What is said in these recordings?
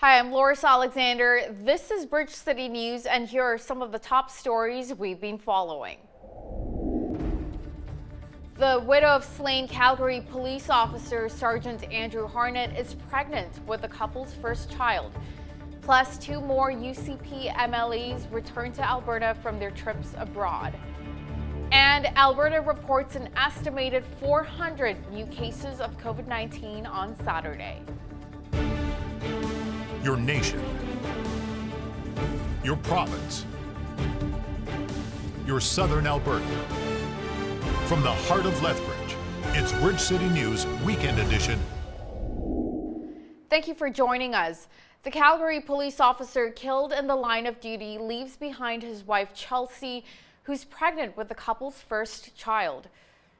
Hi, I'm Loris Alexander. This is Bridge City News, and here are some of the top stories we've been following. The widow of slain Calgary police officer Sergeant Andrew Harnett is pregnant with the couple's first child. Plus, 2 more UCP MLAs return to Alberta from their trips abroad. And Alberta reports an estimated 400 new cases of COVID-19 on Saturday. Your nation, your province, your southern Alberta. From the heart of Lethbridge, it's Bridge City News Weekend Edition. Thank you for joining us. The Calgary police officer killed in the line of duty leaves behind his wife Chelsea, who's pregnant with the couple's first child.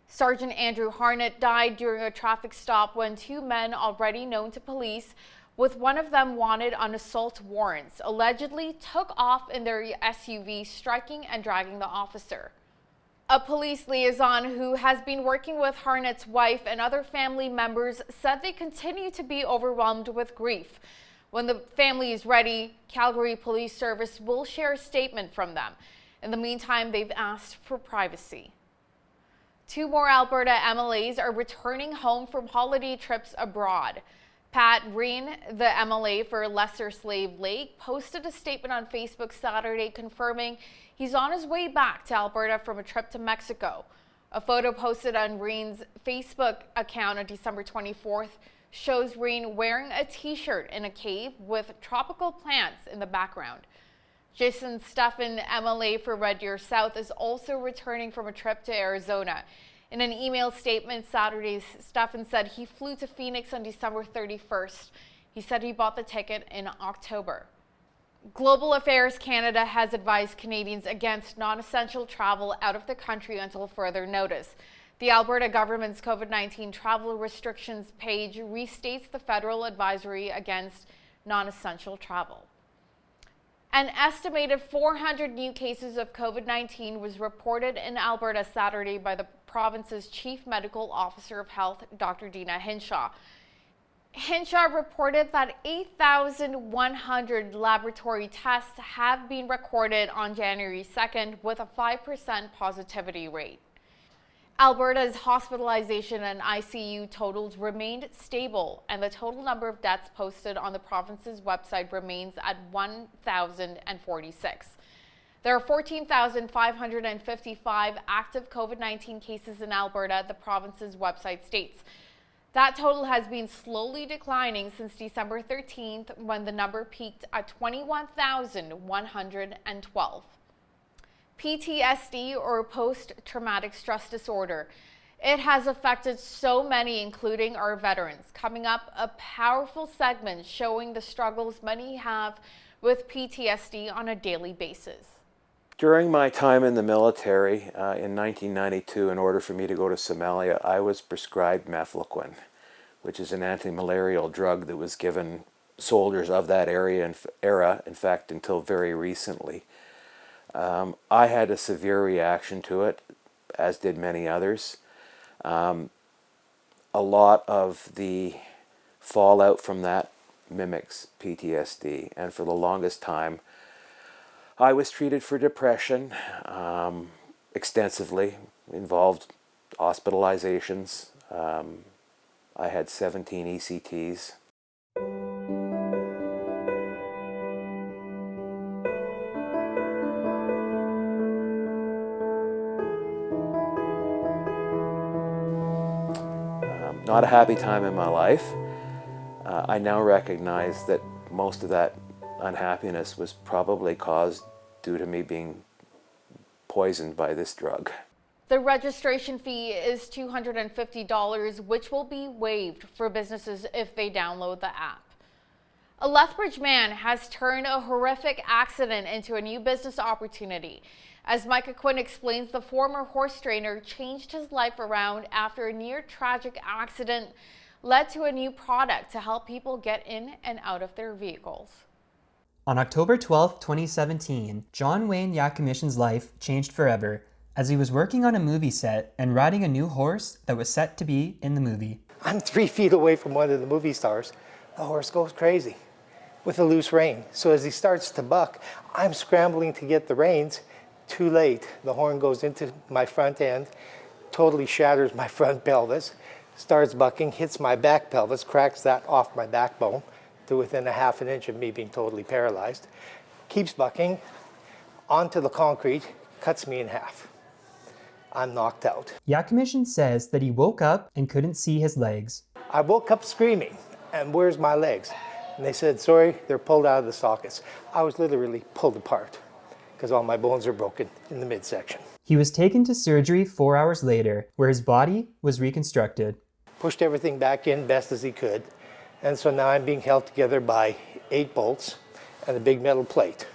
Sergeant Andrew Harnett died during a traffic stop when 2 men already known to police, with one of them wanted on assault warrants, allegedly took off in their SUV, striking and dragging the officer. A police liaison who has been working with Harnett's wife and other family members said they continue to be overwhelmed with grief. When the family is ready, Calgary Police Service will share a statement from them. In the meantime, they've asked for privacy. 2 more Alberta MLAs are returning home from holiday trips abroad. Pat Green, the MLA for Lesser Slave Lake, posted a statement on Facebook Saturday confirming he's on his way back to Alberta from a trip to Mexico. A photo posted on Green's Facebook account on December 24th shows Green wearing a t-shirt in a cave with tropical plants in the background. Jason Steffen, MLA for Red Deer South, is also returning from a trip to Arizona. In an email statement Saturday, Steffen said he flew to Phoenix on December 31st. He said he bought the ticket in October. Global Affairs Canada has advised Canadians against non-essential travel out of the country until further notice. The Alberta government's COVID-19 travel restrictions page restates the federal advisory against non-essential travel. An estimated 400 new cases of COVID-19 was reported in Alberta Saturday by the province's Chief Medical Officer of Health, Dr. Dina Hinshaw. Hinshaw reported that 8,100 laboratory tests have been recorded on January 2nd with a 5% positivity rate. Alberta's hospitalization and ICU totals remained stable, and the total number of deaths posted on the province's website remains at 1,046. There are 14,555 active COVID-19 cases in Alberta, the province's website states. That total has been slowly declining since December 13th, when the number peaked at 21,112. PTSD, or post-traumatic stress disorder. It has affected so many, including our veterans. Coming up, a powerful segment showing the struggles many have with PTSD on a daily basis. During my time in the military in 1992, in order for me to go to Somalia, I was prescribed mefloquine, which is an anti-malarial drug that was given soldiers of that era, in fact, until very recently. I had a severe reaction to it, as did many others. A lot of the fallout from that mimics PTSD, and for the longest time I was treated for depression extensively, involved hospitalizations. I had 17 ECTs. Not a happy time in my life. I now recognize that most of that unhappiness was probably caused due to me being poisoned by this drug. The registration fee is $250, which will be waived for businesses if they download the app. A Lethbridge man has turned a horrific accident into a new business opportunity. As Micah Quinn explains, the former horse trainer changed his life around after a near-tragic accident led to a new product to help people get in and out of their vehicles. On October 12, 2017, John Wayne Yakimishin's life changed forever as he was working on a movie set and riding a new horse that was set to be in the movie. I'm 3 feet away from one of the movie stars. The horse goes crazy. with a loose rein. So as he starts to buck, I'm scrambling to get the reins. Too late. The horn goes into my front end, totally shatters my front pelvis, starts bucking, hits my back pelvis, cracks that off my backbone to within a half an inch of me being totally paralyzed. Keeps bucking onto the concrete, cuts me in half. I'm knocked out. Yakimishin says that he woke up and couldn't see his legs. I woke up screaming, and where's my legs? And they said, sorry, they're pulled out of the sockets. I was literally pulled apart because all my bones are broken in the midsection. He was taken to surgery 4 hours later, where his body was reconstructed. Pushed everything back in best as he could. And so now I'm being held together by 8 bolts and a big metal plate.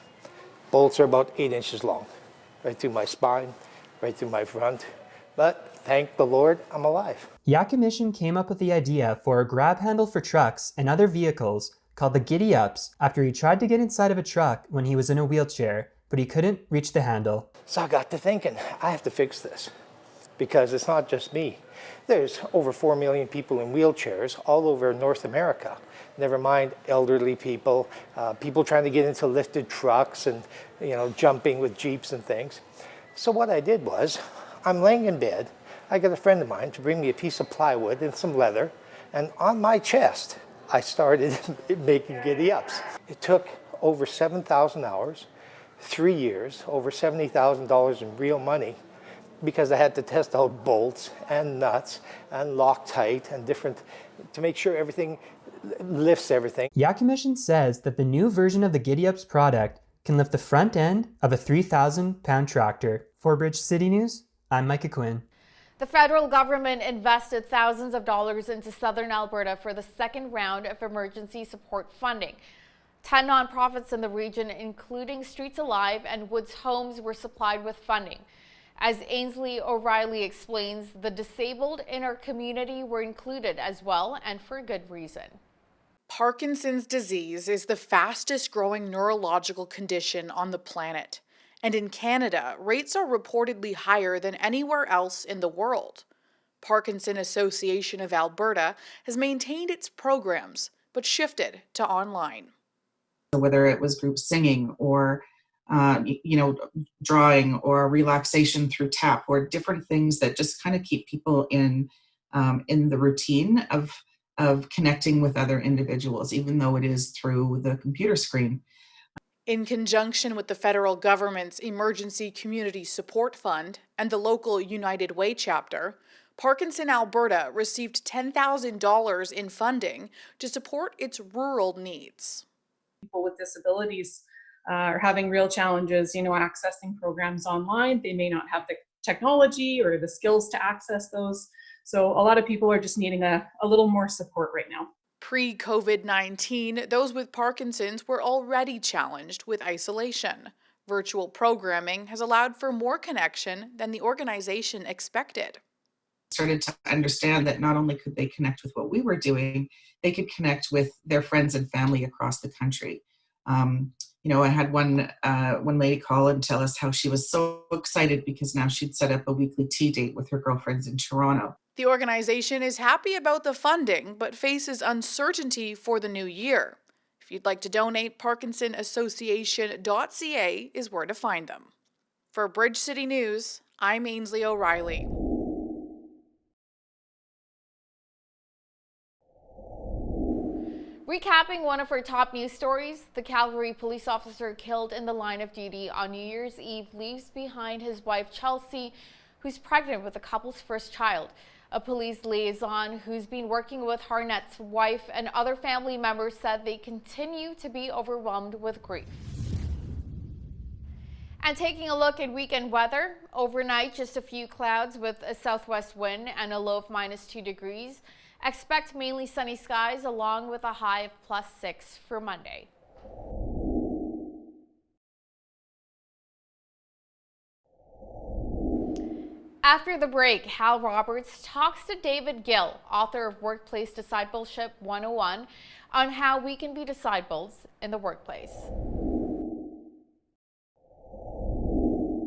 Bolts are about 8 inches long, right through my spine, right through my front. But thank the Lord, I'm alive. Yakimishin came up with the idea for a grab handle for trucks and other vehicles called the Giddy Ups after he tried to get inside of a truck when he was in a wheelchair, but he couldn't reach the handle. So I got to thinking, I have to fix this because it's not just me. There's over 4 million people in wheelchairs all over North America. Never mind elderly people, people trying to get into lifted trucks and jumping with Jeeps and things. So what I did was, I'm laying in bed. I got a friend of mine to bring me a piece of plywood and some leather, and on my chest, I started making giddy ups. It took over 7,000 hours, 3 years, over $70,000 in real money, because I had to test out bolts and nuts and Loctite and different, to make sure everything lifts everything. Yakimishin says that the new version of the Giddy Ups product can lift the front end of a 3,000-pound tractor. For Bridge City News, I'm Micah Quinn. The federal government invested thousands of dollars into southern Alberta for the second round of emergency support funding. 10 nonprofits in the region, including Streets Alive and Woods Homes, were supplied with funding. As Ainsley O'Reilly explains, the disabled in our community were included as well, and for good reason. Parkinson's disease is the fastest growing neurological condition on the planet. And in Canada, rates are reportedly higher than anywhere else in the world. Parkinson Association of Alberta has maintained its programs, but shifted to online. Whether it was group singing or drawing or relaxation through tap or different things that just kind of keep people in the routine of connecting with other individuals, even though it is through the computer screen. In conjunction with the federal government's Emergency Community Support Fund and the local United Way chapter, Parkinson Alberta received $10,000 in funding to support its rural needs. People with disabilities are having real challenges, accessing programs online. They may not have the technology or the skills to access those. So a lot of people are just needing a little more support right now. Pre-COVID-19, those with Parkinson's were already challenged with isolation. Virtual programming has allowed for more connection than the organization expected. Started to understand that not only could they connect with what we were doing, they could connect with their friends and family across the country. I had one lady call and tell us how she was so excited because now she'd set up a weekly tea date with her girlfriends in Toronto. The organization is happy about the funding, but faces uncertainty for the new year. If you'd like to donate, parkinsonassociation.ca is where to find them. For Bridge City News, I'm Ainsley O'Reilly. Recapping one of our top news stories, the Calgary police officer killed in the line of duty on New Year's Eve leaves behind his wife Chelsea, who's pregnant with the couple's first child. A police liaison who's been working with Harnett's wife and other family members said they continue to be overwhelmed with grief. And taking a look at weekend weather, overnight just a few clouds with a southwest wind and a low of -2 degrees. Expect mainly sunny skies along with a high of +6 for Monday. After the break, Hal Roberts talks to David Gill, author of Workplace Discipleship 101, on how we can be disciples in the workplace.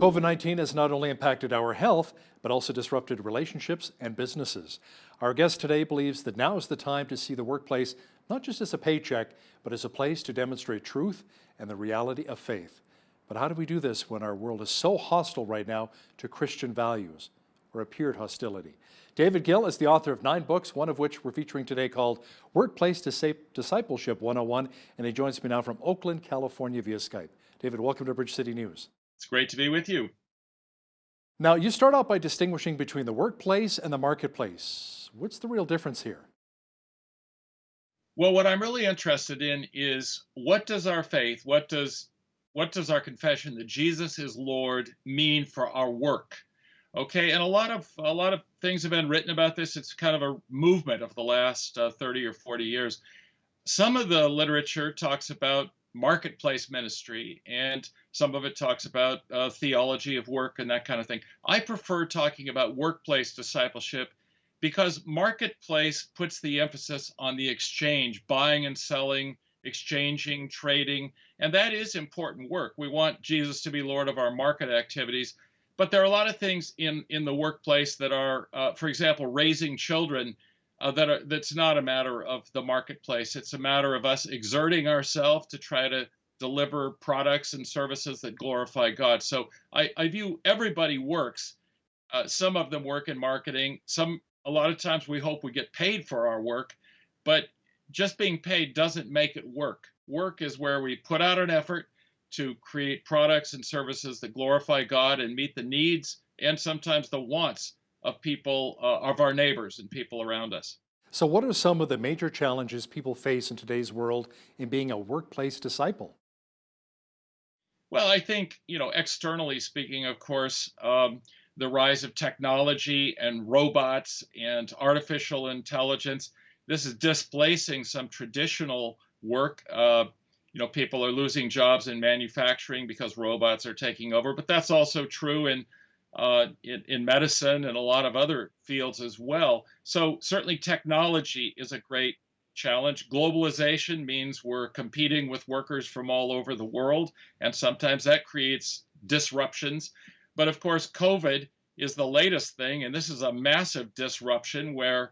COVID-19 has not only impacted our health, but also disrupted relationships and businesses. Our guest today believes that now is the time to see the workplace not just as a paycheck, but as a place to demonstrate truth and the reality of faith. But how do we do this when our world is so hostile right now to Christian values, or appeared hostility? David Gill is the author of 9 books, one of which we're featuring today called Workplace Discipleship 101, and he joins me now from Oakland, California via Skype. David, welcome to Bridge City News. It's great to be with you. Now, you start out by distinguishing between the workplace and the marketplace. What's the real difference here? Well, what I'm really interested in is what does our faith, what does our confession that Jesus is Lord mean for our work? Okay, and a lot of things have been written about this. It's kind of a movement of the last 30 or 40 years. Some of the literature talks about marketplace ministry, and some of it talks about theology of work and that kind of thing. I prefer talking about workplace discipleship because marketplace puts the emphasis on the exchange, buying and selling, exchanging, trading, and that is important work. We want Jesus to be Lord of our market activities, but there are a lot of things in the workplace that are, for example, raising children, that's not a matter of the marketplace. It's a matter of us exerting ourselves to try to deliver products and services that glorify God. So I view everybody works. Some of them work in marketing. A lot of times we hope we get paid for our work, but just being paid doesn't make it work. Work is where we put out an effort to create products and services that glorify God and meet the needs and sometimes the wants of people, of our neighbors and people around us. So what are some of the major challenges people face in today's world in being a workplace disciple? Well, I think, externally speaking, of course, the rise of technology and robots and artificial intelligence, this is displacing some traditional work. People are losing jobs in manufacturing because robots are taking over, but that's also true in medicine and a lot of other fields as well. So certainly technology is a great challenge. Globalization means we're competing with workers from all over the world, and sometimes that creates disruptions. But of course, COVID is the latest thing, and this is a massive disruption where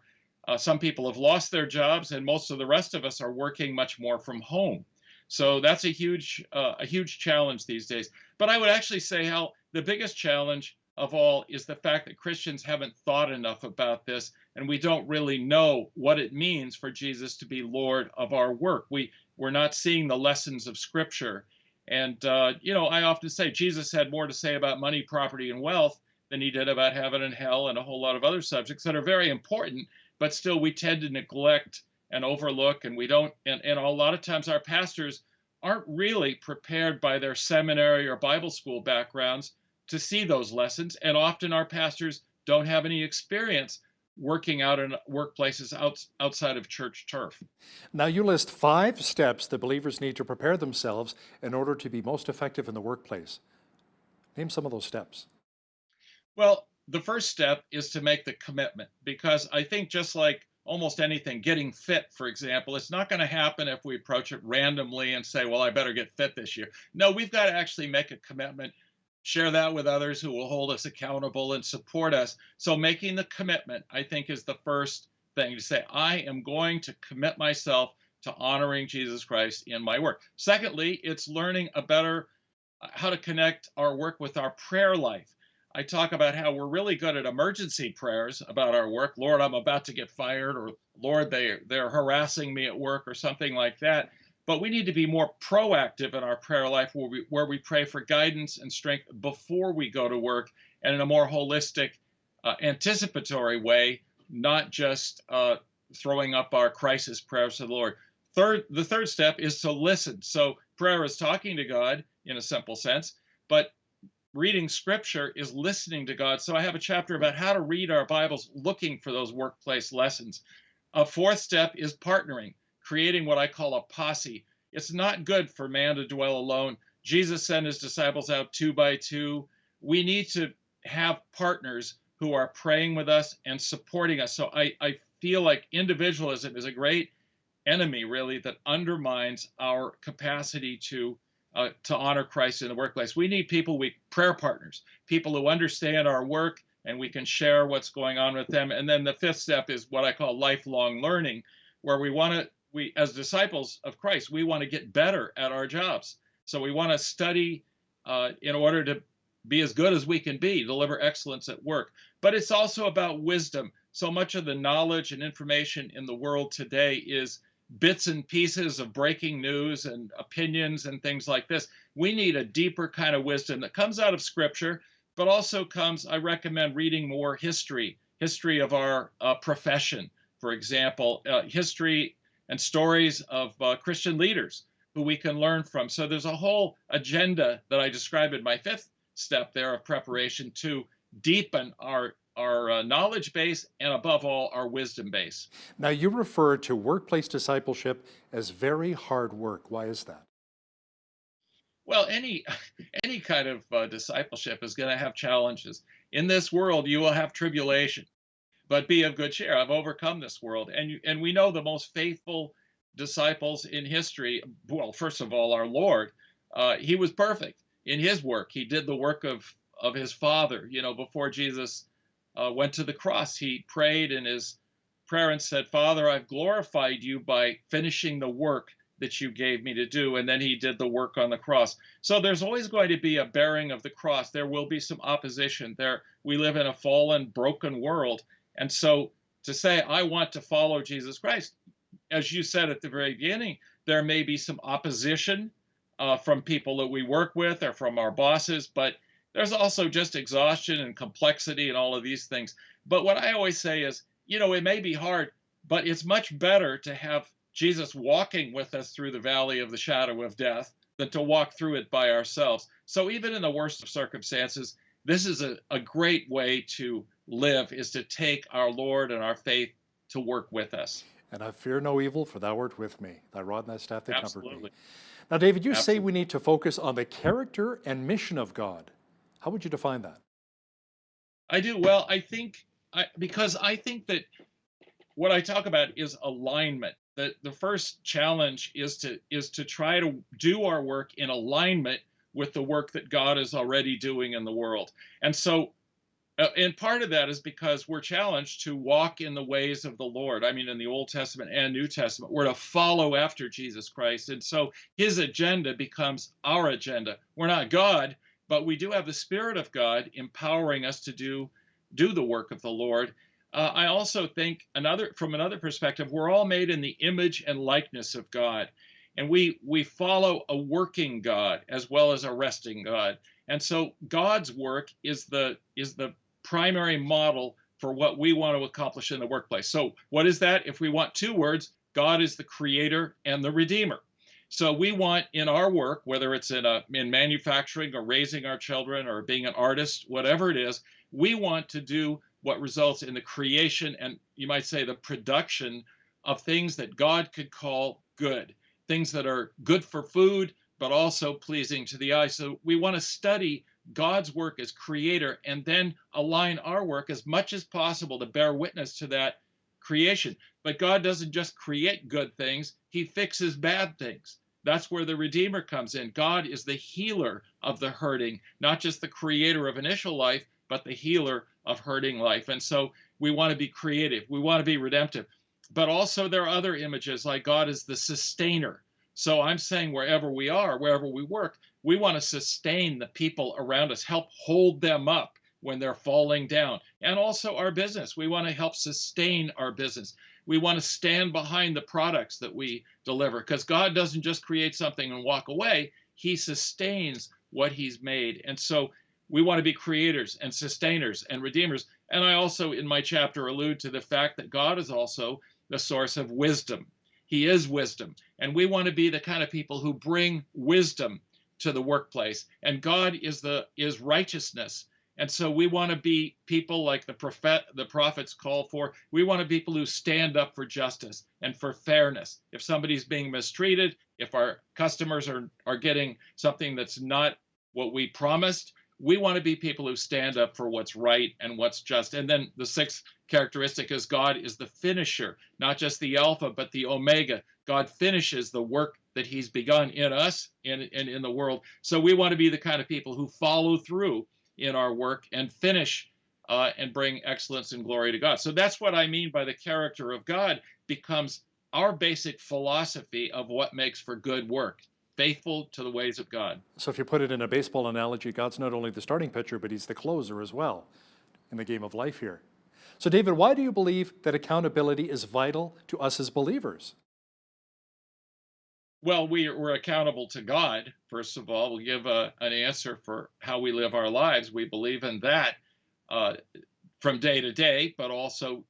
some people have lost their jobs, and most of the rest of us are working much more from home. So that's a huge challenge these days. But I would actually say, Hal, the biggest challenge of all is the fact that Christians haven't thought enough about this, and we don't really know what it means for Jesus to be Lord of our work. We're not seeing the lessons of Scripture. And, I often say Jesus had more to say about money, property, and wealth than he did about heaven and hell and a whole lot of other subjects that are very important, but still we tend to neglect and overlook, and we don't, and a lot of times our pastors aren't really prepared by their seminary or Bible school backgrounds to see those lessons, and often our pastors don't have any experience working out in workplaces outside of church turf. Now, you list 5 steps that believers need to prepare themselves in order to be most effective in the workplace. Name some of those steps. Well, the first step is to make the commitment, because I think just like almost anything, getting fit, for example, it's not going to happen if we approach it randomly and say, well, I better get fit this year. No, we've got to actually make a commitment, share that with others who will hold us accountable and support us. So making the commitment, I think, is the first thing to say, I am going to commit myself to honoring Jesus Christ in my work. Secondly, it's learning how to connect our work with our prayer life. I talk about how we're really good at emergency prayers about our work. Lord, I'm about to get fired, or Lord, they're harassing me at work, or something like that. But we need to be more proactive in our prayer life, where we pray for guidance and strength before we go to work, and in a more holistic, anticipatory way, not just throwing up our crisis prayers to the Lord. The third step is to listen. So prayer is talking to God in a simple sense, but reading Scripture is listening to God. So I have a chapter about how to read our Bibles, looking for those workplace lessons. A fourth step is partnering, creating what I call a posse. It's not good for man to dwell alone. Jesus sent his disciples out 2 by 2. We need to have partners who are praying with us and supporting us. So I feel like individualism is a great enemy, really, that undermines our capacity to honor Christ in the workplace. We need prayer partners, people who understand our work, and we can share what's going on with them. And then the fifth step is what I call lifelong learning, where we want to we, as disciples of Christ, we want to get better at our jobs. So we want to study in order to be as good as we can be, deliver excellence at work. But it's also about wisdom. So much of the knowledge and information in the world today is bits and pieces of breaking news and opinions and things like this. We need a deeper kind of wisdom that comes out of Scripture, but also comes, I recommend reading more history of our profession, for example, history and stories of Christian leaders who we can learn from. So there's a whole agenda that I describe in my fifth step there of preparation to deepen our knowledge base and, above all, our wisdom base. Now, you refer to workplace discipleship as very hard work. Why is that? Well, any kind of discipleship is going to have challenges. In this world, you will have tribulation, but be of good cheer. I've overcome this world, and we know the most faithful disciples in history. Well, first of all, our Lord, he was perfect in his work. He did the work of his Father. You know, before Jesus went to the cross, he prayed in his prayer and said, "Father, I've glorified you by finishing the work that you gave me to do." And then he did the work on the cross. So there's always going to be a bearing of the cross. There will be some opposition there. We live in a fallen, broken world. And so to say, I want to follow Jesus Christ, as you said at the very beginning, there may be some opposition from people that we work with or from our bosses, but there's also just exhaustion and complexity and all of these things. But what I always say is, you know, it may be hard, but it's much better to have Jesus walking with us through the valley of the shadow of death than to walk through it by ourselves. So even in the worst of circumstances, this is a great way to live, is to take our Lord and our faith to work with us. And I fear no evil, for thou art with me. Thy rod and thy staff, they comfort me. Absolutely. Now, David, you say Absolutely. we need to focus on the character and mission of God. How would you define that? I do. Well, because I think that what I talk about is alignment. The first challenge is to try to do our work in alignment with the work that God is already doing in the world. And so, and part of that is because we're challenged to walk in the ways of the Lord. I mean, in the Old Testament and New Testament, we're to follow after Jesus Christ. And so his agenda becomes our agenda. We're not God, but we do have the Spirit of God empowering us to do the work of the Lord. I also think from another perspective, we're all made in the image and likeness of God. And we follow a working God as well as a resting God. And so God's work is the primary model for what we want to accomplish in the workplace. So what is that? If we want two words, God is the creator and the redeemer. So we want in our work, whether it's in manufacturing or raising our children or being an artist, whatever it is, we want to do what results in the creation and, you might say, the production of things that God could call good, things that are good for food, but also pleasing to the eye. So we want to study God's work as creator and then align our work as much as possible to bear witness to that creation. But God doesn't just create good things, he fixes bad things. That's where the Redeemer comes in. God is the healer of the hurting, not just the creator of initial life, but the healer of hurting life. And so we want to be creative. We want to be redemptive. But also there are other images, like God is the sustainer. So I'm saying wherever we are, wherever we work, we want to sustain the people around us, help hold them up when they're falling down. And also our business. We want to help sustain our business. We want to stand behind the products that we deliver, because God doesn't just create something and walk away. He sustains what he's made. And so we want to be creators and sustainers and redeemers. And I also, in my chapter, allude to the fact that God is also the source of wisdom. He is wisdom. And we want to be the kind of people who bring wisdom to the workplace. And God is righteousness. And so we want to be people like the prophets call for. We want to be people who stand up for justice and for fairness. If somebody's being mistreated, if our customers are getting something that's not what we promised, we want to be people who stand up for what's right and what's just. And then the sixth characteristic is God is the finisher, not just the Alpha, but the Omega. God finishes the work that he's begun in us and in the world. So we want to be the kind of people who follow through in our work and finish and bring excellence and glory to God. So that's what I mean by the character of God becomes our basic philosophy of what makes for good work, faithful to the ways of God. So if you put it in a baseball analogy, God's not only the starting pitcher, but he's the closer as well in the game of life here. So David, why do you believe that accountability is vital to us as believers? Well, we're accountable to God, first of all. We give an answer for how we live our lives. We believe in that uh, from day to day, but also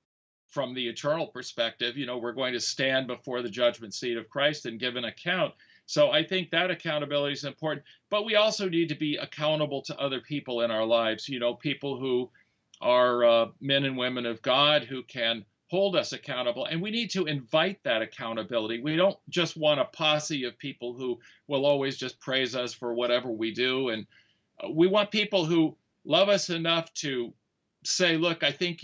from the eternal perspective. We're going to stand before the judgment seat of Christ and give an account. So I think that accountability is important. But we also need to be accountable to other people in our lives, people who are men and women of God who can hold us accountable. And we need to invite that accountability. We don't just want a posse of people who will always just praise us for whatever we do. And we want people who love us enough to say, look, I think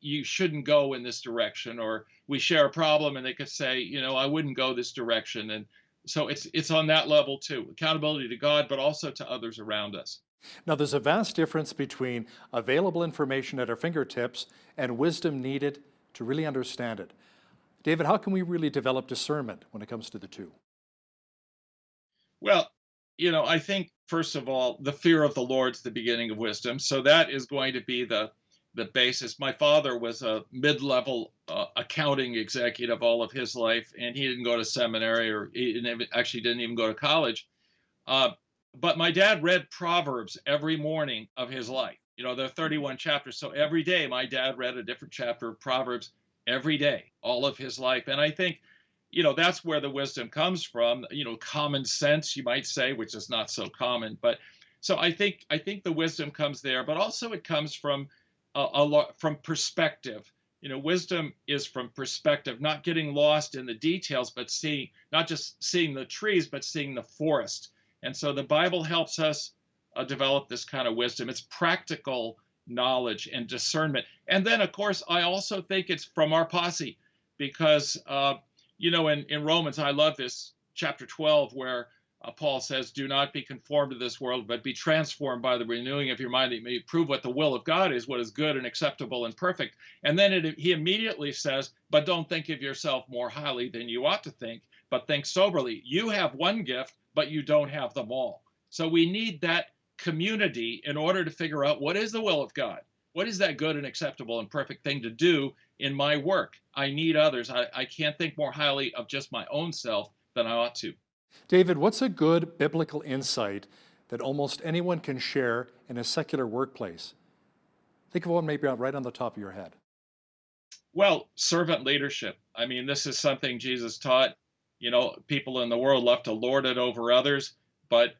you shouldn't go in this direction, or we share a problem and they could say, I wouldn't go this direction. And so it's on that level too, accountability to God, but also to others around us. Now, there's a vast difference between available information at our fingertips and wisdom needed to really understand it. David, how can we really develop discernment when it comes to the two? Well, I think, first of all, the fear of the Lord's the beginning of wisdom. So that is going to be the basis. My father was a mid-level accounting executive all of his life, and he didn't go to seminary, or he actually didn't even go to college. But my dad read Proverbs every morning of his life. There are 31 chapters. So every day my dad read a different chapter of Proverbs every day, all of his life. And I think, that's where the wisdom comes from, common sense, you might say, which is not so common. But so I think the wisdom comes there, but also it comes from a lot from perspective. Wisdom is from perspective, not getting lost in the details, but not just seeing the trees, but seeing the forest. And so the Bible helps us develop this kind of wisdom. It's practical knowledge and discernment. And then, of course, I also think it's from our posse, because, in Romans, I love this chapter 12, where Paul says, do not be conformed to this world, but be transformed by the renewing of your mind, that you may prove what the will of God is, what is good and acceptable and perfect. And then he immediately says, but don't think of yourself more highly than you ought to think, but think soberly. You have one gift, but you don't have them all. So we need that community in order to figure out what is the will of God. What is that good and acceptable and perfect thing to do in my work? I need others. I can't think more highly of just my own self than I ought to. David, what's a good biblical insight that almost anyone can share in a secular workplace? Think of one maybe right on the top of your head. Well, servant leadership. I mean, this is something Jesus taught. People in the world love to lord it over others, but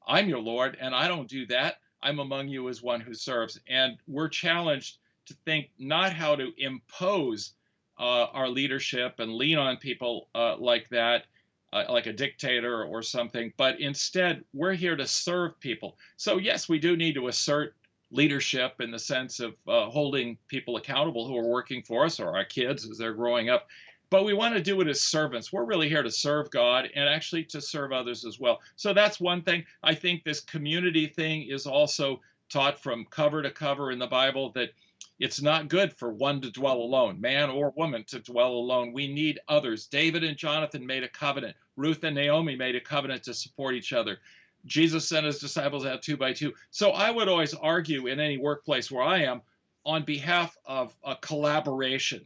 I'm your Lord, and I don't do that. I'm among you as one who serves. And we're challenged to think not how to impose our leadership and lean on people like that, like a dictator or something, but instead we're here to serve people. So yes, we do need to assert leadership in the sense of holding people accountable who are working for us, or our kids as they're growing up. But we want to do it as servants. We're really here to serve God and actually to serve others as well. So that's one thing. I think this community thing is also taught from cover to cover in the Bible, that it's not good for one to dwell alone, man or woman to dwell alone. We need others. David and Jonathan made a covenant. Ruth and Naomi made a covenant to support each other. Jesus sent his disciples out 2 by 2. So I would always argue in any workplace where I am on behalf of collaboration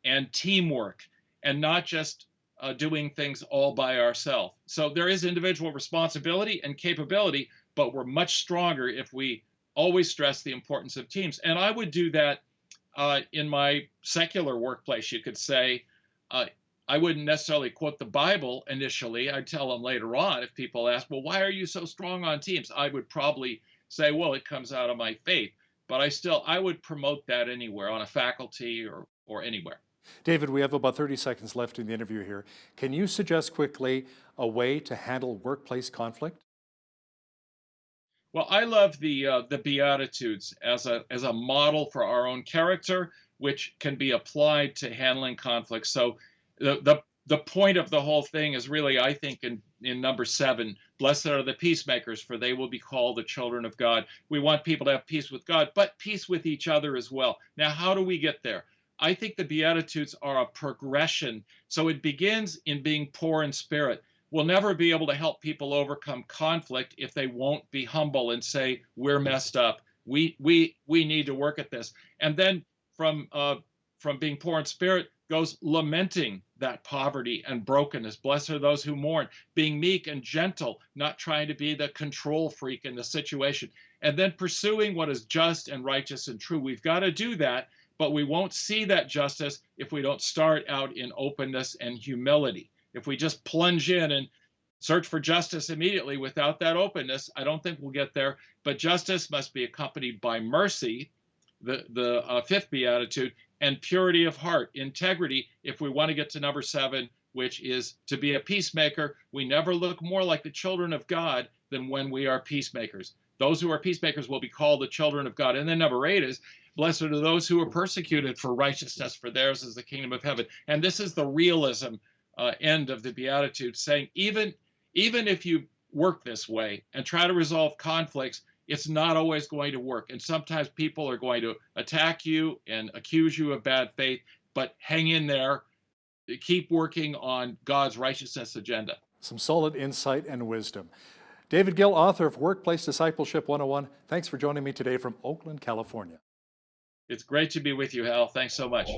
and teamwork, and not just doing things all by ourselves. So there is individual responsibility and capability, but we're much stronger if we always stress the importance of teams. And I would do that in my secular workplace, you could say. I wouldn't necessarily quote the Bible initially. I'd tell them later on if people ask, well, why are you so strong on teams? I would probably say, well, it comes out of my faith. But I would promote that anywhere, on a faculty or anywhere. David, we have about 30 seconds left in the interview here. Can you suggest quickly a way to handle workplace conflict? Well, I love the Beatitudes as a model for our own character, which can be applied to handling conflict. So the point of the whole thing is really, I think, in number 7, blessed are the peacemakers, for they will be called the children of God. We want people to have peace with God, but peace with each other as well. Now, how do we get there? I think the Beatitudes are a progression. So it begins in being poor in spirit. We'll never be able to help people overcome conflict if they won't be humble and say, we're messed up. We need to work at this. And then from being poor in spirit goes lamenting that poverty and brokenness. Blessed are those who mourn, being meek and gentle, not trying to be the control freak in the situation. And then pursuing what is just and righteous and true. We've got to do that, but we won't see that justice if we don't start out in openness and humility. If we just plunge in and search for justice immediately without that openness, I don't think we'll get there. But justice must be accompanied by mercy, the fifth beatitude, and purity of heart, integrity, if we want to get to number 7, which is to be a peacemaker. We never look more like the children of God than when we are peacemakers. Those who are peacemakers will be called the children of God. And then number 8 is, blessed are those who are persecuted for righteousness, for theirs is the kingdom of heaven. And this is the realism end of the Beatitudes, saying even if you work this way and try to resolve conflicts, it's not always going to work. And sometimes people are going to attack you and accuse you of bad faith, but hang in there. Keep working on God's righteousness agenda. Some solid insight and wisdom. David Gill, author of Workplace Discipleship 101. Thanks for joining me today from Oakland, California. It's great to be with you, Hal. Thanks so much.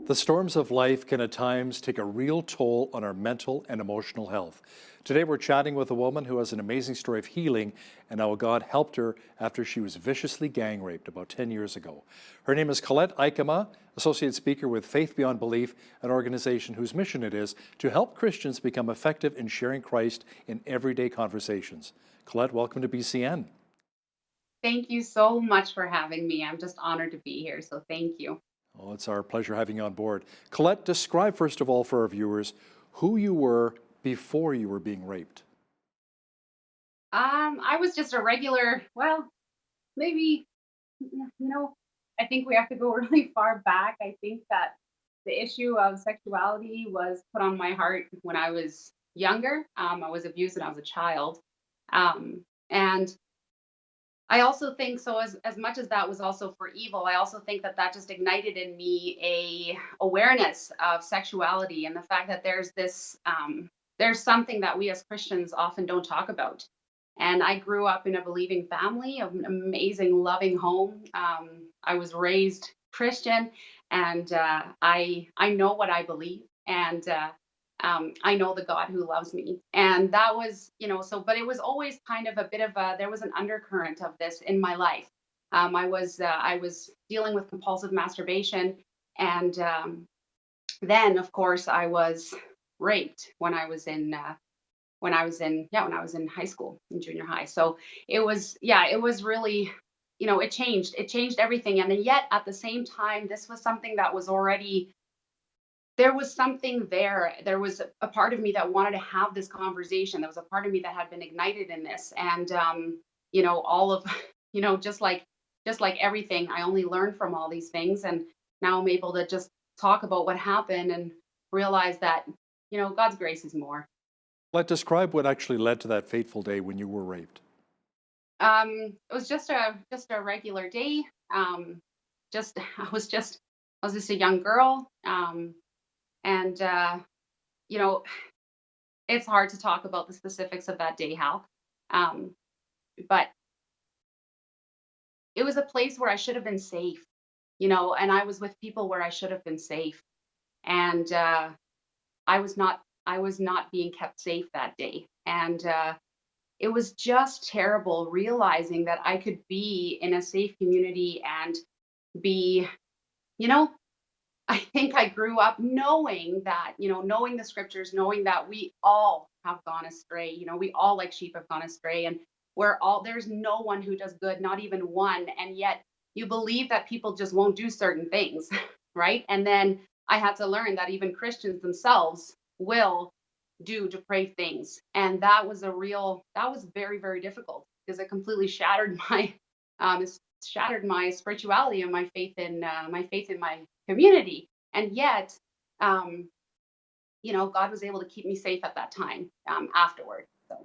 The storms of life can at times take a real toll on our mental and emotional health. Today we're chatting with a woman who has an amazing story of healing and how God helped her after she was viciously gang raped about 10 years ago. Her name is Colette Aikema, Associate Speaker with Faith Beyond Belief, an organization whose mission it is to help Christians become effective in sharing Christ in everyday conversations. Colette, welcome to BCN. Thank you so much for having me. I'm just honored to be here, so thank you. Oh, it's our pleasure having you on board. Colette, describe first of all for our viewers who you were before you were being raped. I was just a regular, well, maybe, I think we have to go really far back. I think that the issue of sexuality was put on my heart when I was younger. I was abused when I was a child. And I also think so as much as that was also for evil, I also think that just ignited in me a awareness of sexuality and the fact that there's this there's something that we as Christians often don't talk about. And I grew up in a believing family, an amazing, loving home. I was raised Christian, and I know what I believe, and I know the God who loves me. And that was, but it was always kind of a bit of there was an undercurrent of this in my life. I was dealing with compulsive masturbation, and then of course I was raped when I was in high school, in junior high. So it was really, it changed everything. And yet at the same time, this was something that was already, there was something there. There was a part of me that wanted to have this conversation. There was a part of me that had been ignited in this. And, all of, just like everything, I only learned from all these things. And now I'm able to just talk about what happened and realize that, God's grace is more. Let's describe what actually led to that fateful day when you were raped. It was just a regular day. I was just a young girl. And it's hard to talk about the specifics of that day, Hal. But it was a place where I should have been safe, and I was with people where I should have been safe. And I was not being kept safe that day. And it was just terrible realizing that I could be in a safe community and be, I think I grew up knowing that, knowing the scriptures, knowing that we all have gone astray. We all like sheep have gone astray, and there's no one who does good, not even one. And yet you believe that people just won't do certain things, right? And then I had to learn that even Christians themselves will do depraved things. And that was very, very difficult because it completely shattered my spirituality and my faith in my community. And yet, God was able to keep me safe at that time afterward. So.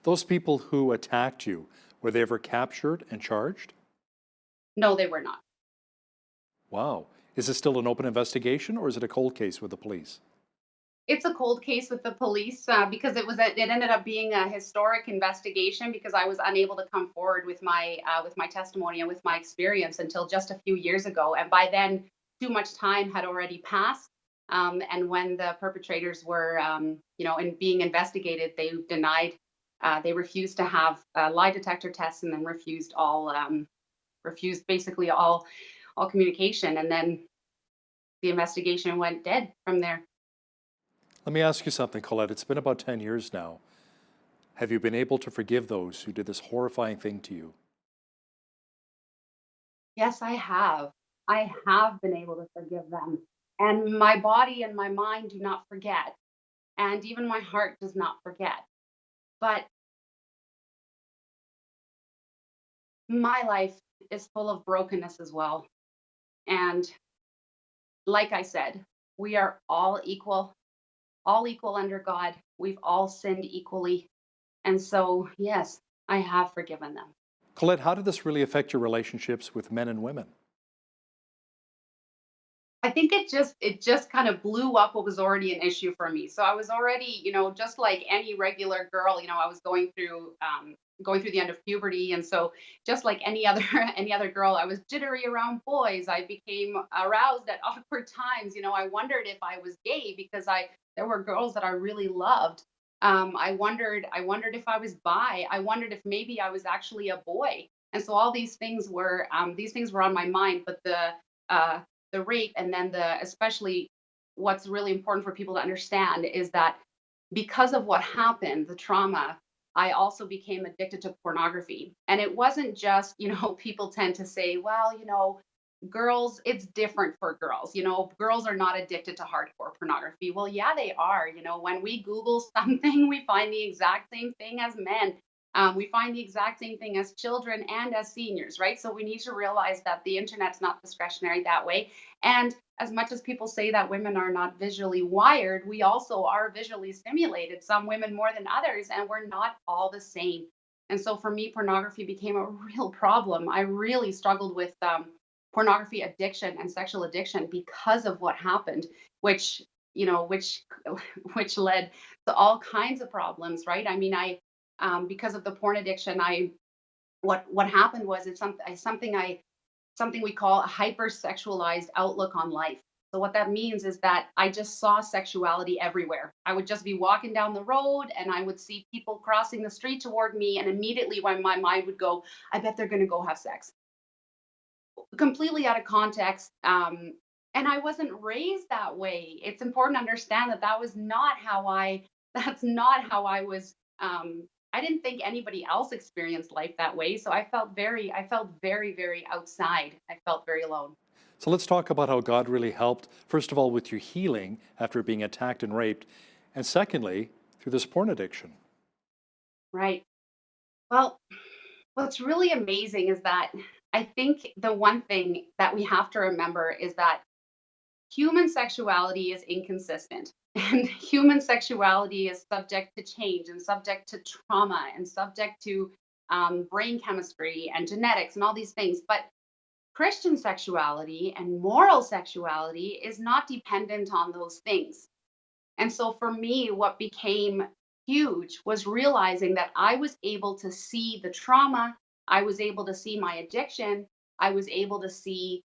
Those people who attacked you, were they ever captured and charged? No, they were not. Wow. Is this still an open investigation or is it a cold case with the police? It's a cold case with the police because it ended up being a historic investigation because I was unable to come forward with my testimony and with my experience until just a few years ago, and by then too much time had already passed. And when the perpetrators were, in being investigated, they denied, they refused to have lie detector tests, and then refused basically all communication, and then the investigation went dead from there. Let me ask you something, Colette. It's been about 10 years now. Have you been able to forgive those who did this horrifying thing to you? Yes, I have. I have been able to forgive them. And my body and my mind do not forget. And even my heart does not forget. But my life is full of brokenness as well. And like I said, we are all equal under God. We've all sinned equally. And so, yes, I have forgiven them. Colette, how did this really affect your relationships with men and women? I think it just kind of blew up what was already an issue for me. So I was already, just like any regular girl, I was going through the end of puberty, and so just like any other any other girl, I was jittery around boys. I became aroused at awkward times. I wondered if I was gay because I there were girls that I really loved. I wondered if I was bi. I wondered if maybe I was actually a boy. And so all these things were on my mind. But uh, the rape, and then the especially what's really important for people to understand is that because of what happened, the trauma, I also became addicted to pornography. And it wasn't just, people tend to say, well, girls, it's different for girls. Girls are not addicted to hardcore pornography. Well, yeah, they are. When we Google something, we find the exact same thing as men. We find the exact same thing as children and as seniors, right? So we need to realize that the internet's not discretionary that way. And as much as people say that women are not visually wired, we also are visually stimulated, some women more than others, and we're not all the same. And so for me, pornography became a real problem. I really struggled with pornography addiction and sexual addiction because of what happened, which, which, which led to all kinds of problems, right? I mean, because of the porn addiction, what happened was it's something we call a hypersexualized outlook on life. So what that means is that I just saw sexuality everywhere. I would just be walking down the road and I would see people crossing the street toward me, and immediately when my mind would go, I bet they're going to go have sex. Completely out of context. And I wasn't raised that way. It's important to understand that that's not how I was. I didn't think anybody else experienced life that way. So I felt very, very outside. I felt very alone. So let's talk about how God really helped, first of all, with your healing after being attacked and raped, and secondly, through this porn addiction. Right. Well, what's really amazing is that I think the one thing that we have to remember is that human sexuality is inconsistent. And human sexuality is subject to change and subject to trauma and subject to brain chemistry and genetics and all these things. But Christian sexuality and moral sexuality is not dependent on those things. And so for me, what became huge was realizing that I was able to see the trauma, I was able to see my addiction, I was able to see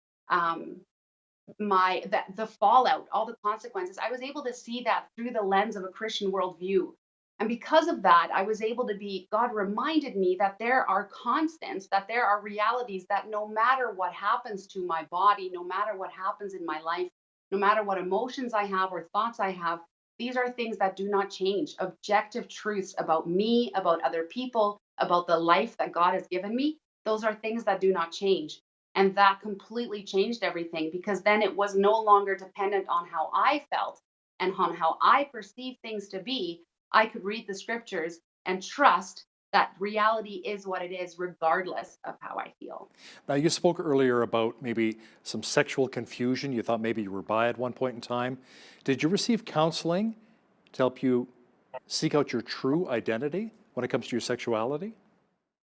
the fallout, all the consequences. I was able to see that through the lens of a Christian worldview. And because of that, God reminded me that there are constants, that there are realities, that no matter what happens to my body, no matter what happens in my life, no matter what emotions I have or thoughts I have, these are things that do not change. Objective truths about me, about other people, about the life that God has given me, those are things that do not change. And that completely changed everything, because then it was no longer dependent on how I felt and on how I perceived things to be. I could read the scriptures and trust that reality is what it is, regardless of how I feel. Now, you spoke earlier about maybe some sexual confusion. You thought maybe you were bi at one point in time. Did you receive counseling to help you seek out your true identity when it comes to your sexuality?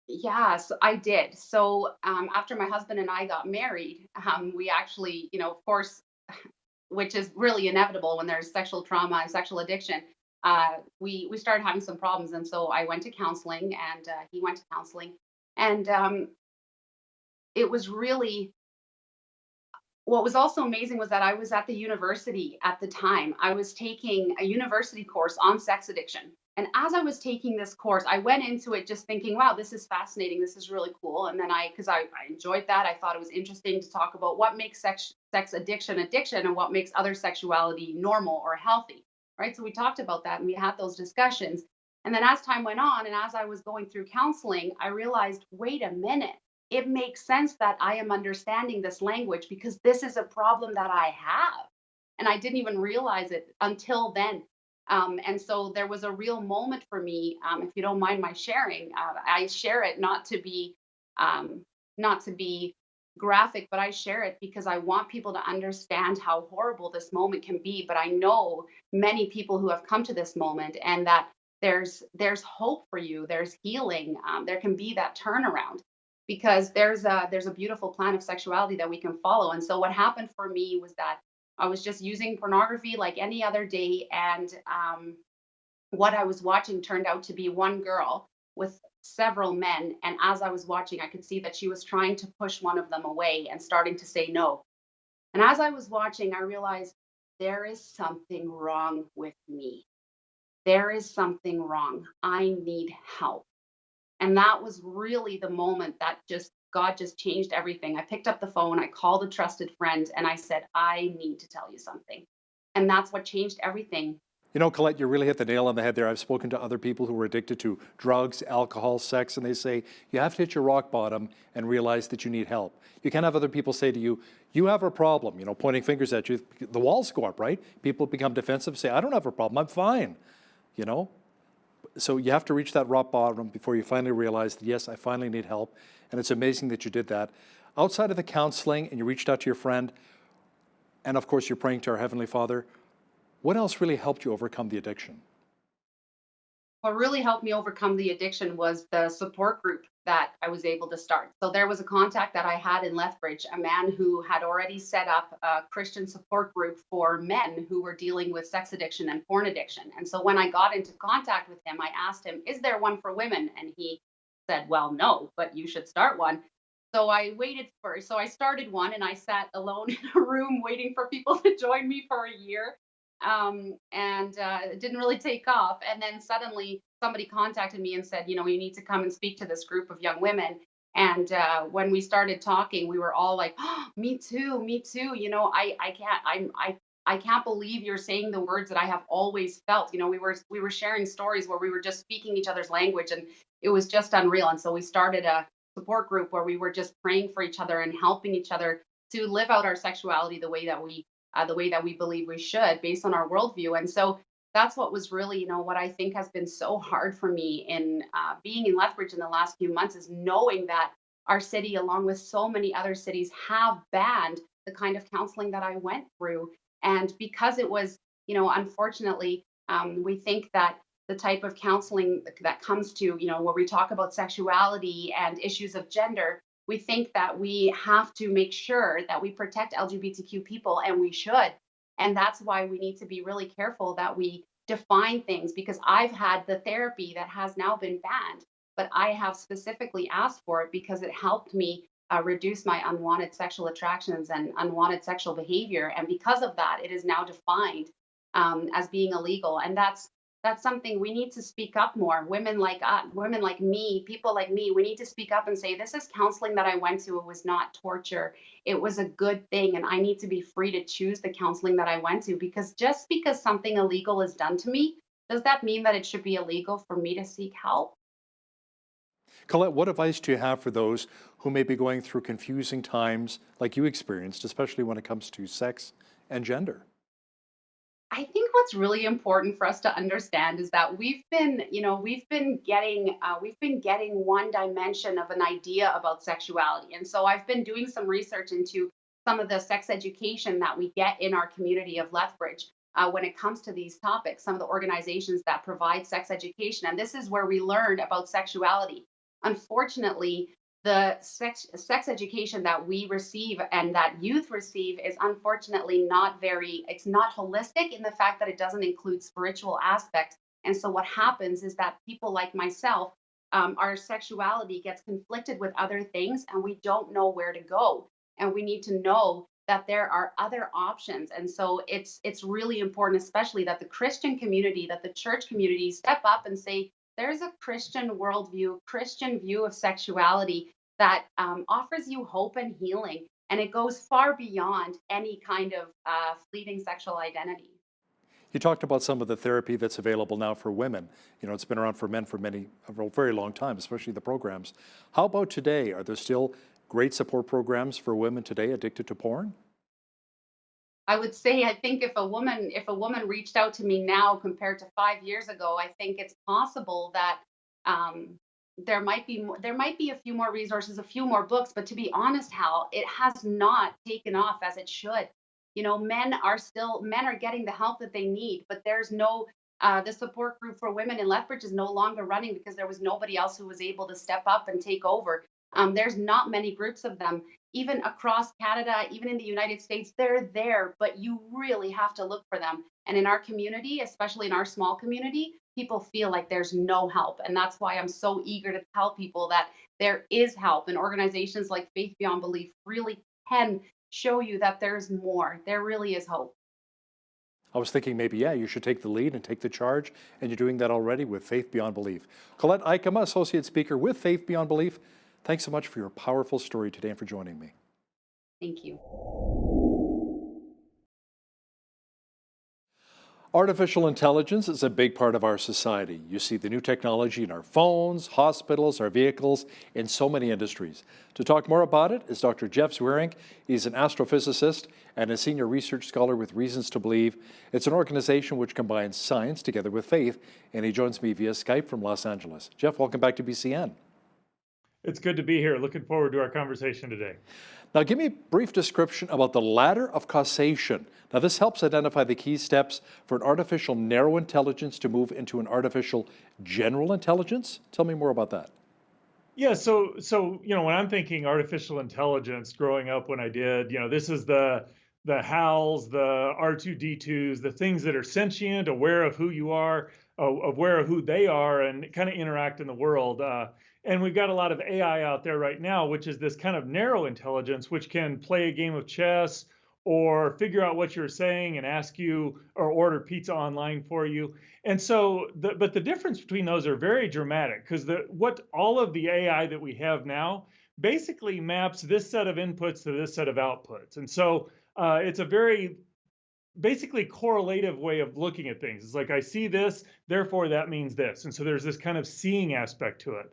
Yes, I did. So after my husband and I got married, we actually, of course, which is really inevitable when there's sexual trauma and sexual addiction. We started having some problems, and so I went to counseling, and he went to counseling, and it was really what was also amazing was that I was at the university at the time. I was taking a university course on sex addiction. And as I was taking this course, I went into it just thinking, wow, this is fascinating. This is really cool. And then because I enjoyed that, I thought it was interesting to talk about what makes sex addiction addiction and what makes other sexuality normal or healthy. Right. So we talked about that and we had those discussions. And then as time went on and as I was going through counseling, I realized, wait a minute, it makes sense that I am understanding this language because this is a problem that I have. And I didn't even realize it until then. And so there was a real moment for me. If you don't mind my sharing, I share it um, not to be graphic, but I share it because I want people to understand how horrible this moment can be. But I know many people who have come to this moment, and that there's hope for you. There's healing. There can be that turnaround because there's a beautiful plan of sexuality that we can follow. And so what happened for me was that I was just using pornography like any other day, and what I was watching turned out to be one girl with several men. And as I was watching, I could see that she was trying to push one of them away and starting to say no. And as I was watching, I realized there is something wrong with me. There is something wrong. I need help. And that was really the moment that just God just changed everything. I picked up the phone, I called a trusted friend, and I said, I need to tell you something. And that's what changed everything. You know, Colette, you really hit the nail on the head there. I've spoken to other people who are addicted to drugs, alcohol, sex, and they say you have to hit your rock bottom and realize that you need help. You can't have other people say to you, you have a problem, pointing fingers at you. The walls go up, right? People become defensive, say, I don't have a problem, I'm fine, So you have to reach that rock bottom before you finally realize that, yes, I finally need help. And it's amazing that you did that. Outside of the counseling, and you reached out to your friend, and of course you're praying to our Heavenly Father, what else really helped you overcome the addiction? What really helped me overcome the addiction was the support group that I was able to start. So there was a contact that I had in Lethbridge, a man who had already set up a Christian support group for men who were dealing with sex addiction and porn addiction. And so when I got into contact with him, I asked him, is there one for women? And he said, well, no, but you should start one. So I started one, and I sat alone in a room waiting for people to join me for a year. And it didn't really take off. And then suddenly somebody contacted me and said, you need to come and speak to this group of young women. And when we started talking, we were all like, oh, me too, me too. I can't believe you're saying the words that I have always felt. We were sharing stories where we were just speaking each other's language, and it was just unreal. And so we started a support group where we were just praying for each other and helping each other to live out our sexuality the way that we believe we should based on our worldview. And so that's what was really, what I think has been so hard for me in being in Lethbridge in the last few months is knowing that our city, along with so many other cities, have banned the kind of counseling that I went through. And because it was, unfortunately, we think that the type of counseling that comes to, where we talk about sexuality and issues of gender, we think that we have to make sure that we protect LGBTQ people, and we should. And that's why we need to be really careful that we define things, because I've had the therapy that has now been banned, but I have specifically asked for it because it helped me reduce my unwanted sexual attractions and unwanted sexual behavior. And because of that, it is now defined as being illegal. And that's something we need to speak up more. Women like me, people like me, we need to speak up and say, this is counseling that I went to. It was not torture. It was a good thing. And I need to be free to choose the counseling that I went to, because just because something illegal is done to me, does that mean that it should be illegal for me to seek help? Colette, what advice do you have for those who may be going through confusing times like you experienced, especially when it comes to sex and gender? I think what's really important for us to understand is that we've been getting one dimension of an idea about sexuality. And so I've been doing some research into some of the sex education that we get in our community of Lethbridge when it comes to these topics, some of the organizations that provide sex education. And this is where we learned about sexuality. unfortunately, the sex education that we receive and that youth receive is unfortunately it's not holistic in the fact that it doesn't include spiritual aspects. And so what happens is that people like myself, our sexuality gets conflicted with other things and we don't know where to go. And we need to know that there are other options. And so it's really important, especially that the Christian community, that the church community step up and say, there's a Christian worldview, Christian view of sexuality that offers you hope and healing. And it goes far beyond any kind of fleeting sexual identity. You talked about some of the therapy that's available now for women. You know, it's been around for men for a very long time, especially the programs. How about today? Are there still great support programs for women today addicted to porn? I would say, I think if a woman reached out to me now compared to 5 years ago, I think it's possible that there might be a few more resources, a few more books. But to be honest, Hal, it has not taken off as it should. You know, men are getting the help that they need, but there's no the support group for women in Lethbridge is no longer running because there was nobody else who was able to step up and take over. There's not many groups of them, even across Canada, even in the United States. They're there, but you really have to look for them. And in our community, especially in our small community, people feel like there's no help. And that's why I'm so eager to tell people that there is help. And organizations like Faith Beyond Belief really can show you that there's more. There really is hope. I was thinking maybe, you should take the lead and take the charge, and you're doing that already with Faith Beyond Belief. Colette Ikema, Associate Speaker with Faith Beyond Belief, thanks so much for your powerful story today and for joining me. Thank you. Artificial intelligence is a big part of our society. You see the new technology in our phones, hospitals, our vehicles, in so many industries. To talk more about it is Dr. Jeff Zweerink. He's an astrophysicist and a senior research scholar with Reasons to Believe. It's an organization which combines science together with faith, and he joins me via Skype from Los Angeles. Jeff, welcome back to BCN. It's good to be here. Looking forward to our conversation today. Now, give me a brief description about the Ladder of Causation. Now, this helps identify the key steps for an artificial narrow intelligence to move into an artificial general intelligence. Tell me more about that. Yeah, so when I'm thinking artificial intelligence, growing up when I did, this is the HALs, the R2D2s, the things that are sentient, aware of who you are, aware of who they are, and kind of interact in the world. And we've got a lot of AI out there right now, which is this kind of narrow intelligence, which can play a game of chess or figure out what you're saying and ask you or order pizza online for you. And so, but the difference between those are very dramatic because what all of the AI that we have now basically maps this set of inputs to this set of outputs. And so it's a very basically correlative way of looking at things. It's like, I see this, therefore that means this. And so there's this kind of seeing aspect to it.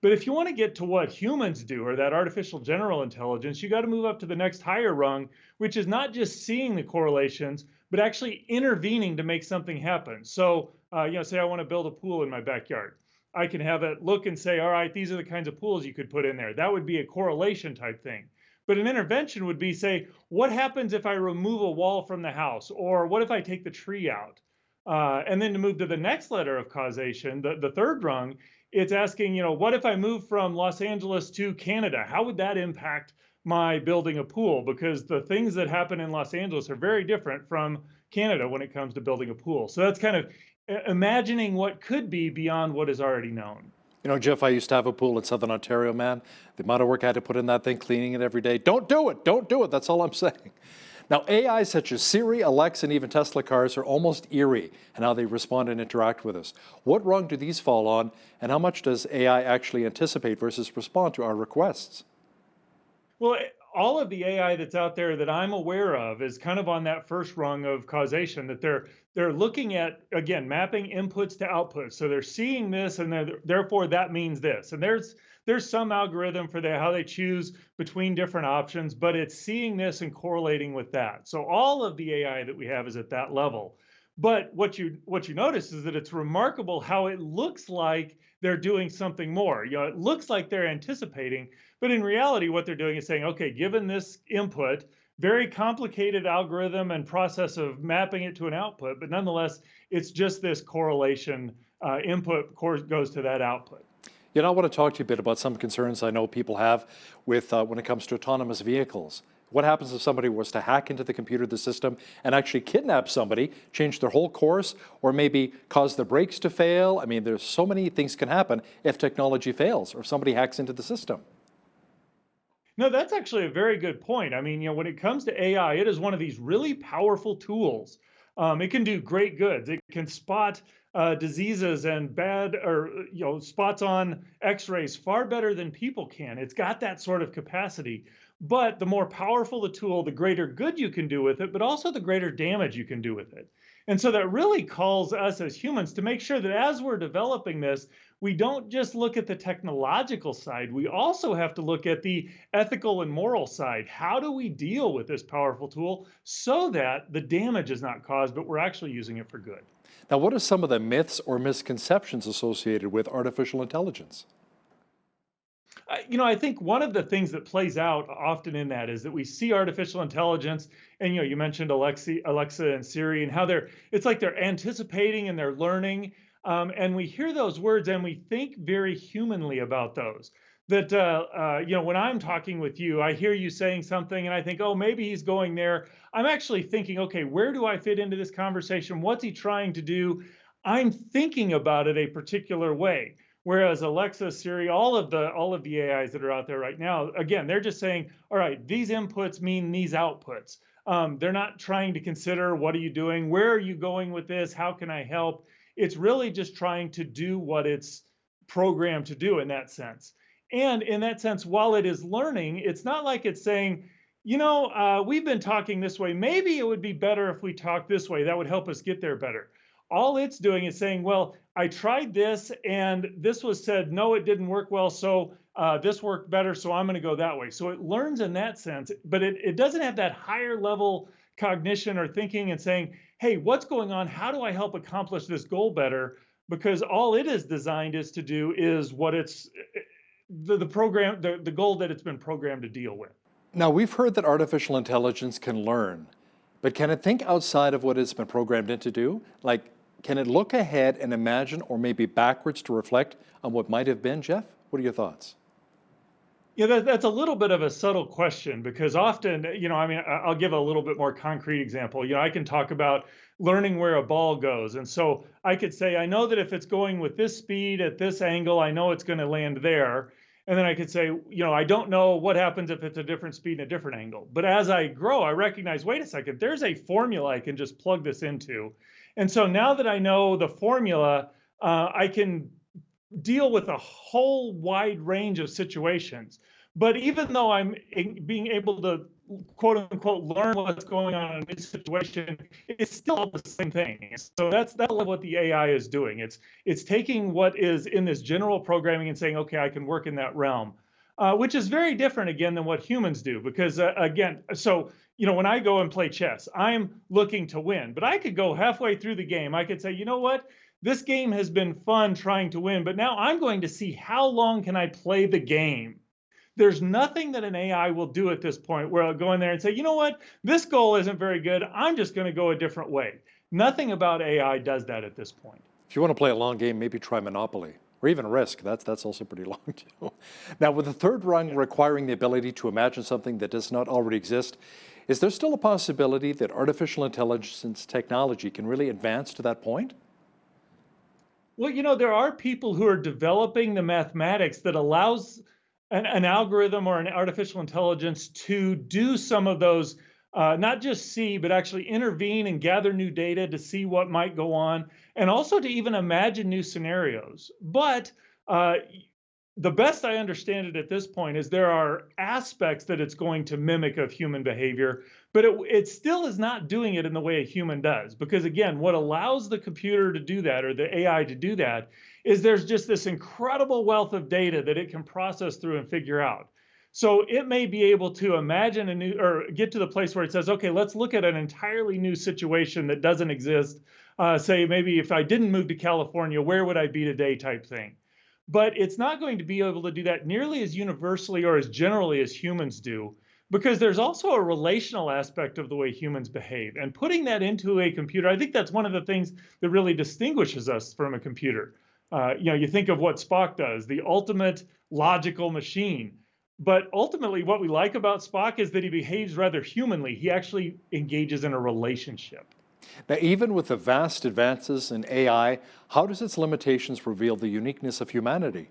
But if you want to get to what humans do, or that artificial general intelligence, you got to move up to the next higher rung, which is not just seeing the correlations, but actually intervening to make something happen. So, say I want to build a pool in my backyard. I can have it look and say, all right, these are the kinds of pools you could put in there. That would be a correlation type thing. But an intervention would be, say, what happens if I remove a wall from the house? Or what if I take the tree out? And then to move to the next letter of causation, the third rung, it's asking, what if I move from Los Angeles to Canada? How would that impact my building a pool? Because the things that happen in Los Angeles are very different from Canada when it comes to building a pool. So that's kind of imagining what could be beyond what is already known. Jeff, I used to have a pool in Southern Ontario, man. The amount of work I had to put in that thing, cleaning it every day. Don't do it. Don't do it. That's all I'm saying. Now, AI such as Siri, Alexa, and even Tesla cars are almost eerie in how they respond and interact with us. What rung do these fall on, and how much does AI actually anticipate versus respond to our requests? Well, all of the AI that's out there that I'm aware of is kind of on that first rung of causation, that they're looking at, again, mapping inputs to outputs. So they're seeing this, and therefore that means this. And there's some algorithm for how they choose between different options, but it's seeing this and correlating with that. So all of the AI that we have is at that level. But what you notice is that it's remarkable how it looks like they're doing something more. It looks like they're anticipating, but in reality, what they're doing is saying, okay, given this input, very complicated algorithm and process of mapping it to an output, but nonetheless, it's just this correlation. Input goes to that output. You know, I want to talk to you a bit about some concerns I know people have with when it comes to autonomous vehicles. What happens if somebody was to hack into the computer, the system, and actually kidnap somebody, change their whole course, or maybe cause the brakes to fail? I mean, there's so many things can happen if technology fails or if somebody hacks into the system. No, that's actually a very good point. I mean, when it comes to AI, it is one of these really powerful tools. It can do great goods. It can spot diseases and bad or spots on X-rays far better than people can. It's got that sort of capacity. But the more powerful the tool, the greater good you can do with it, but also the greater damage you can do with it. And so that really calls us as humans to make sure that as we're developing this, we don't just look at the technological side. We also have to look at the ethical and moral side. How do we deal with this powerful tool so that the damage is not caused, but we're actually using it for good? Now, what are some of the myths or misconceptions associated with artificial intelligence? I think one of the things that plays out often in that is that we see artificial intelligence, and you mentioned Alexa and Siri, and how it's like they're anticipating and they're learning, and we hear those words and we think very humanly about those. That when I'm talking with you, I hear you saying something, and I think, oh, maybe he's going there. I'm actually thinking, okay, where do I fit into this conversation? What's he trying to do? I'm thinking about it a particular way. Whereas Alexa, Siri, all of the AIs that are out there right now, again, they're just saying, all right, these inputs mean these outputs. They're not trying to consider, what are you doing? Where are you going with this? How can I help? It's really just trying to do what it's programmed to do in that sense. And in that sense, while it is learning, it's not like it's saying, we've been talking this way. Maybe it would be better if we talk this way. That would help us get there better. All it's doing is saying, well, I tried this and this was said, no, it didn't work well. So this worked better. So I'm going to go that way. So it learns in that sense, but it doesn't have that higher level cognition or thinking and saying, hey, what's going on? How do I help accomplish this goal better? Because all it is designed is to do is what it's the goal that it's been programmed to deal with. Now, we've heard that artificial intelligence can learn, but can it think outside of what it's been programmed in to do? Like, can it look ahead and imagine, or maybe backwards to reflect on what might have been? Jeff, what are your thoughts? Yeah, that's a little bit of a subtle question, because often, I'll give a little bit more concrete example. I can talk about learning where a ball goes. And so I could say, I know that if it's going with this speed at this angle, I know it's going to land there. And then I could say, I don't know what happens if it's a different speed and a different angle. But as I grow, I recognize, wait a second, there's a formula I can just plug this into. And so now that I know the formula, I can deal with a whole wide range of situations. But even though I'm being able to, quote unquote, learn what's going on in this situation, it's still the same thing. So that's what the AI is doing. It's taking what is in this general programming and saying, okay, I can work in that realm, which is very different, again, than what humans do. Because, when I go and play chess, I'm looking to win. But I could go halfway through the game. I could say, you know what? This game has been fun trying to win, but now I'm going to see how long can I play the game. There's nothing that an AI will do at this point where I'll go in there and say, you know what, this goal isn't very good. I'm just going to go a different way. Nothing about AI does that at this point. If you want to play a long game, maybe try Monopoly or even Risk. That's also pretty long too. Now, with the third rung requiring the ability to imagine something that does not already exist, is there still a possibility that artificial intelligence technology can really advance to that point? Well, there are people who are developing the mathematics that allows an algorithm or an artificial intelligence to do some of those, not just see, but actually intervene and gather new data to see what might go on, and also to even imagine new scenarios. But the best I understand it at this point is there are aspects that it's going to mimic of human behavior, but it still is not doing it in the way a human does. Because again, what allows the computer to do that, or the AI to do that, is there's just this incredible wealth of data that it can process through and figure out. So it may be able to imagine or get to the place where it says, okay, let's look at an entirely new situation that doesn't exist. Say maybe if I didn't move to California, where would I be today type thing. But it's not going to be able to do that nearly as universally or as generally as humans do, because there's also a relational aspect of the way humans behave. And putting that into a computer, I think that's one of the things that really distinguishes us from a computer. You think of what Spock does, the ultimate logical machine. But ultimately, what we like about Spock is that he behaves rather humanly. He actually engages in a relationship. Now, even with the vast advances in AI, how does its limitations reveal the uniqueness of humanity?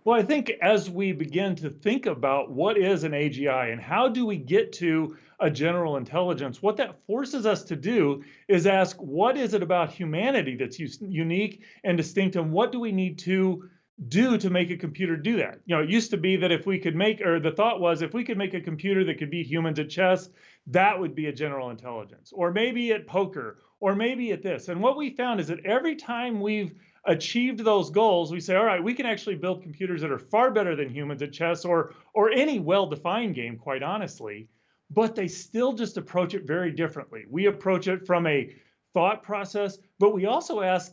Well, I think as we begin to think about what is an AGI and how do we get to a general intelligence, what that forces us to do is ask, what is it about humanity that's unique and distinct, and what do we need to do to make a computer do that? It used to be that if we could make, or the thought was, if we could make a computer that could beat humans at chess, that would be a general intelligence, or maybe at poker, or maybe at this. And what we found is that every time we've achieved those goals, we say, all right, we can actually build computers that are far better than humans at chess or any well-defined game, quite honestly, but they still just approach it very differently. We approach it from a thought process, but we also ask,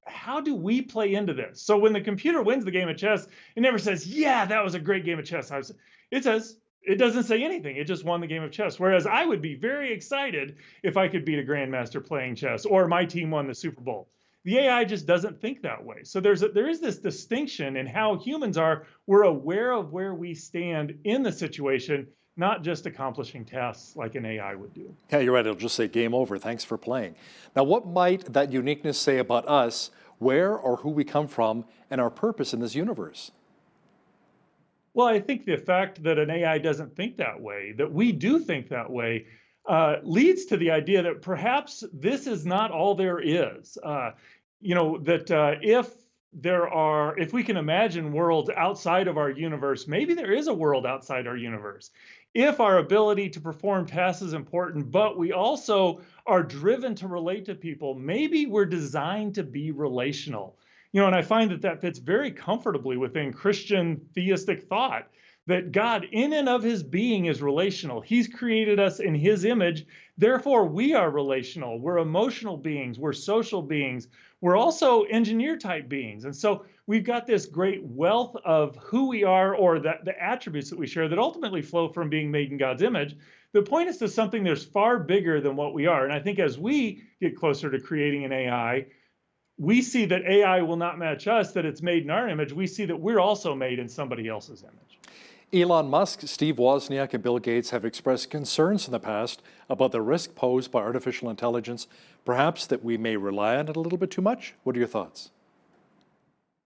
how do we play into this? So when the computer wins the game of chess, it never says, yeah, that was a great game of chess. It doesn't say anything. It just won the game of chess. Whereas I would be very excited if I could beat a grandmaster playing chess, or my team won the Super Bowl. The AI just doesn't think that way. So there is this distinction in how humans are. We're aware of where we stand in the situation, not just accomplishing tasks like an AI would do. Yeah, you're right. It'll just say game over. Thanks for playing. Now, what might that uniqueness say about us, where or who we come from, and our purpose in this universe? Well, I think the fact that an AI doesn't think that way, that we do think that way, leads to the idea that perhaps this is not all there is. If we can imagine worlds outside of our universe, maybe there is a world outside our universe. If our ability to perform tasks is important, but we also are driven to relate to people, maybe we're designed to be relational. And I find that fits very comfortably within Christian theistic thought, that God in and of his being is relational. He's created us in his image. Therefore, we are relational. We're emotional beings. We're social beings. We're also engineer type beings. And so we've got this great wealth of who we are, or the attributes that we share that ultimately flow from being made in God's image. The point is to something that's far bigger than what we are. And I think as we get closer to creating an AI, we see that AI will not match us, that it's made in our image. We see that we're also made in somebody else's image. Elon Musk, Steve Wozniak, and Bill Gates have expressed concerns in the past about the risk posed by artificial intelligence, perhaps that we may rely on it a little bit too much. What are your thoughts?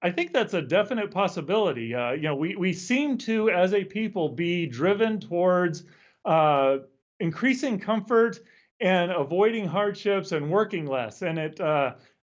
I think that's a definite possibility. We seem to, as a people, be driven towards increasing comfort and avoiding hardships and working less. And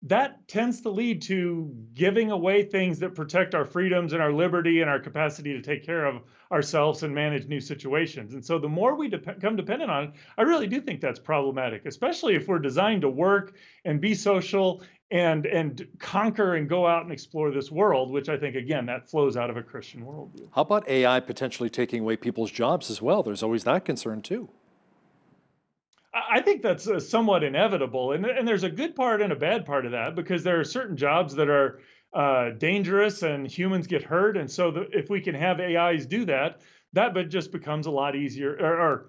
that tends to lead to giving away things that protect our freedoms and our liberty and our capacity to take care of ourselves and manage new situations. And so the more we become dependent on it, I really do think that's problematic, especially if we're designed to work and be social and conquer and go out and explore this world, which I think, again, that flows out of a Christian worldview. How about AI potentially taking away people's jobs as well? There's always that concern too. I think that's somewhat inevitable. And there's a good part and a bad part of that, because there are certain jobs that are dangerous and humans get hurt. And so if we can have AIs do that, that just becomes a lot easier.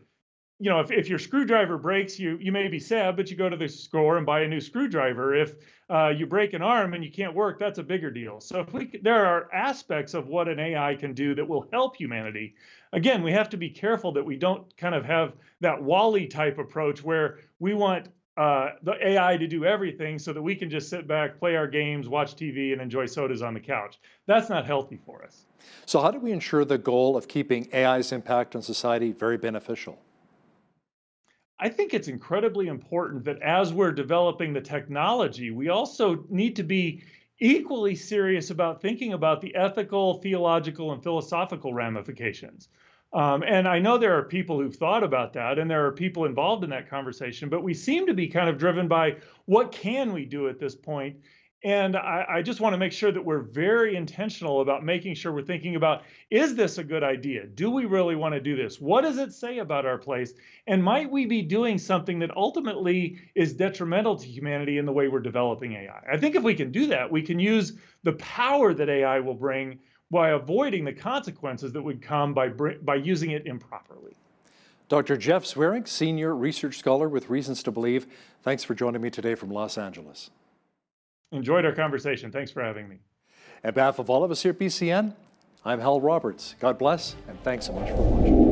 If your screwdriver breaks, you may be sad, but you go to the store and buy a new screwdriver. If you break an arm and you can't work, that's a bigger deal. So there are aspects of what an AI can do that will help humanity. Again, we have to be careful that we don't kind of have that Wall-E type approach where we want the AI to do everything so that we can just sit back, play our games, watch TV, and enjoy sodas on the couch. That's not healthy for us. So how do we ensure the goal of keeping AI's impact on society very beneficial? I think it's incredibly important that as we're developing the technology, we also need to be equally serious about thinking about the ethical, theological, and philosophical ramifications. And I know there are people who've thought about that, and there are people involved in that conversation, but we seem to be kind of driven by what can we do at this point. And I just want to make sure that we're very intentional about making sure we're thinking about, is this a good idea? Do we really want to do this? What does it say about our place? And might we be doing something that ultimately is detrimental to humanity in the way we're developing AI? I think if we can do that, we can use the power that AI will bring by avoiding the consequences that would come by using it improperly. Dr. Jeff Zwerig, Senior Research Scholar with Reasons to Believe, thanks for joining me today from Los Angeles. Enjoyed our conversation. Thanks for having me. On behalf of all of us here at BCN, I'm Hal Roberts. God bless, and thanks so much for watching.